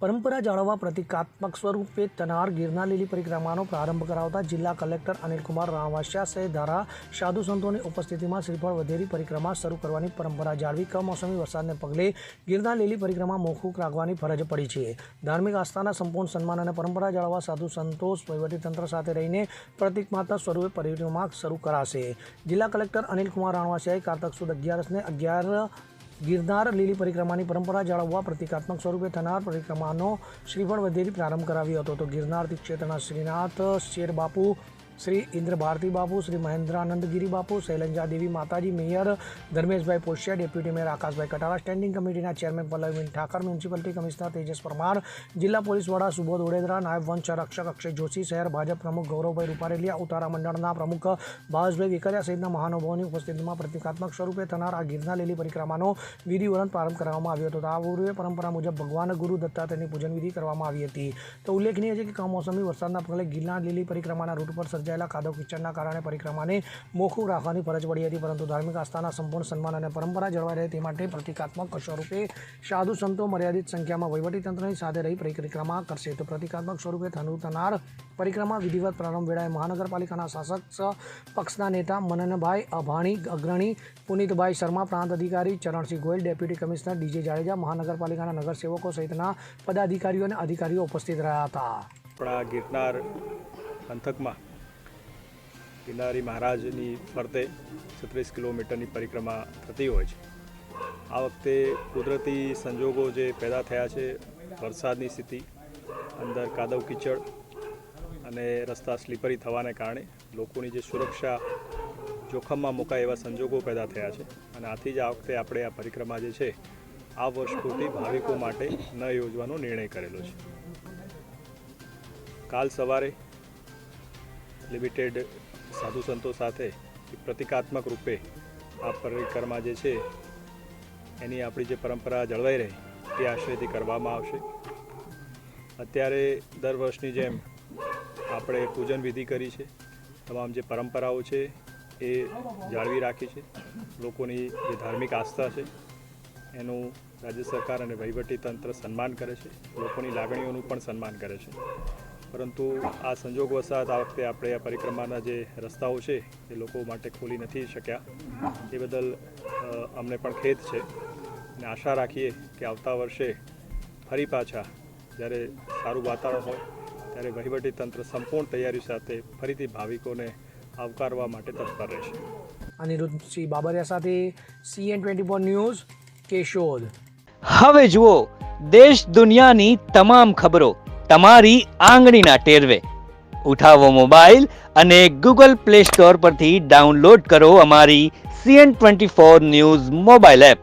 પરંપરા જાળવવા પ્રતિકાત્મક સ્વરૂપે થનાર ગિરનાર લીલી પરિક્રમાનો પ્રારંભ કરાવતા જિલ્લા કલેક્ટર અનિલકુમાર રાણવાસિયા સહિત ધારા સાધુ સંતોની ઉપસ્થિતિમાં શ્રીફળ વધેરી પરિક્રમા શરૂ કરવાની પરંપરા જાળવી કમોસમી વરસાદને પગલે ગિરનાર લીલી પરિક્રમા મોકૂફ રાખવાની ફરજ પડી છે। ધાર્મિક આસ્થાના સંપૂર્ણ સન્માન અને પરંપરા જાળવવા સાધુ સંતો વહીવટીતંત્ર સાથે રહીને પ્રતિકાત્મક સ્વરૂપે પરિક્રમા શરૂ કરાશે। જિલ્લા કલેક્ટર અનિલકુમાર રાણવાસિયાએ કારતક સુદ 11 ને 11 ગિરનાર લીલી પરિક્રમાની પરંપરા જાળવવા પ્રતિકાત્મક સ્વરૂપે થનાર પરિક્રમાનો શ્રીફળ વધેરી પ્રારંભ કરાવ્યો હતો। તો ગિરનાર ક્ષેત્રના શ્રીનાથ શેર બાપુ, શ્રી ઇન્દ્ર ભારતી બાપુ, શ્રી મહેન્દ્રાનંદ ગિરી બાપુ, શૈલંજા દેવી માતાજી, mayor Dharmeshbhai પોશિયા, deputy mayor આકાશભાઈ Katara, standing કમિટીના chairman Pallaviben Thakar, municipality commissioner Tejas Parmar, જિલ્લા પોલીસ વડા સુબોધ ઓડેદરા, નાયબ વન સંરક્ષક અક્ષય જોશી, શહેર ભાજપ પ્રમુખ ગૌરવભાઈ રૂપારેલિયા, ઉતારા મંડળના પ્રમુખ ભાવેશભાઈ વેકરિયા સહિતના મહાનુભાવોની ઉપસ્થિતિમાં પ્રતિકાત્મક સ્વરૂપે થનાર આ ગિરનાર લીલી પરિક્રમાનો વિધિવત પ્રારંભ કરવામાં આવ્યો હતો। આ પૂર્વે પરંપરા મુજબ ભગવાન ગુરુ દત્તાત્રેયની પૂજન વિધિ કરવામાં આવી હતી। તો ઉલ્લેખનીય છે કે કમોસમી વરસાદના પગલે ગિરનાર લીલી પરિક્રમાના રૂટ પર સર્જાયેલા કાદવ કિચડના કારણે પરિક્રમાને મોકૂફ રાખવાની ફરજ પડી હતી, પરંતુ ધાર્મિક આસ્થાના સંપૂર્ણ સન્માન અને પરંપરા જળવાઈ રહે તે માટે પ્રતિકાત્મક સ્વરૂપે સાધુ સંતો મર્યાદિત સંખ્યામાં વહીવટીતંત્રની સાથે રહી પરિક્રમા કરશે। તો પ્રતિકાત્મક સ્વરૂપે થનાર પરિક્રમા વિધિવત પ્રારંભ વેળાએ મહાનગરપાલિકાના શાસક પક્ષના નેતા મનનભાઈ અભાણી અગ્રણી, પુનિતભાઈ શર્મા પ્રાંત અધિકારી, Charansinh Goyal deputy commissioner, DJ Jadeja, મહાનગરપાલિકાના નગરસેવકો સહિતના પદાધિકારીઓ અને અધિકારીઓ ઉપસ્થિત રહ્યા હતા। આપણા ગિરનાર પંથકમાં ગિરનારી મહારાજની ફરતે 36 કિલોમીટરની પરિક્રમા થતી હોય છે। આ વખતે કુદરતી સંજોગો જે પેદા થયા છે, વરસાદની સ્થિતિ, અંદર કાદવ કીચડ અને રસ્તા સ્લીપરી થવાને કારણે લોકોની જે સુરક્ષા જોખમમાં મુકાય એવા સંજોગો પેદા થયા છે અને આથી જ આ વખતે આપણે આ પરિક્રમા જે છે આ વર્ષ પૂરતી ભાવિકો માટે ન યોજવાનો નિર્ણય કરેલો છે। કાલ સવારે લિમિટેડ સાધુ સંતો સાથે પ્રતિકાત્મક રૂપે આ પરિક્રમા જે છે એની આપણી જે પરંપરા જળવાઈ રહે તે આશયથી કરવામાં આવશે। અત્યારે દર વર્ષની જેમ આપણે પૂજન વિધિ કરી છે, તમામ જે પરંપરાઓ છે એ જાળવી રાખી છે। લોકોની જે ધાર્મિક આસ્થા છે એનું રાજ્ય સરકાર અને વહીવટીતંત્ર સન્માન કરે છે, લોકોની લાગણીઓનું પણ સન્માન કરે છે, પરંતુ આ સંજોગ વસાત આ વખતે આપણે આ પરિક્રમાના જે રસ્તાઓ છે એ લોકો માટે ખોલી નથી શક્યા, એ બદલ અમને પણ ખેદ છે અને આશા રાખીએ કે આવતા વર્ષે ફરી પાછા જ્યારે સારું વાતાવરણ હોય ત્યારે વહીવટીતંત્ર સંપૂર્ણ તૈયારી સાથે ફરીથી ભાવિકોને આવકારવા માટે તત્પર રહેશે। અનિરુદ્ધસિંહ બાબરિયા સાથે CN24 ન્યૂઝ, કેશોદ। હવે જુઓ દેશ દુનિયાની તમામ ખબરો તમારી આંગળીના ટેરવે। ઉઠાવો મોબાઈલ અને Google Play Store પરથી ડાઉનલોડ કરો અમારી CN24 ન્યૂઝ મોબાઈલ એપ।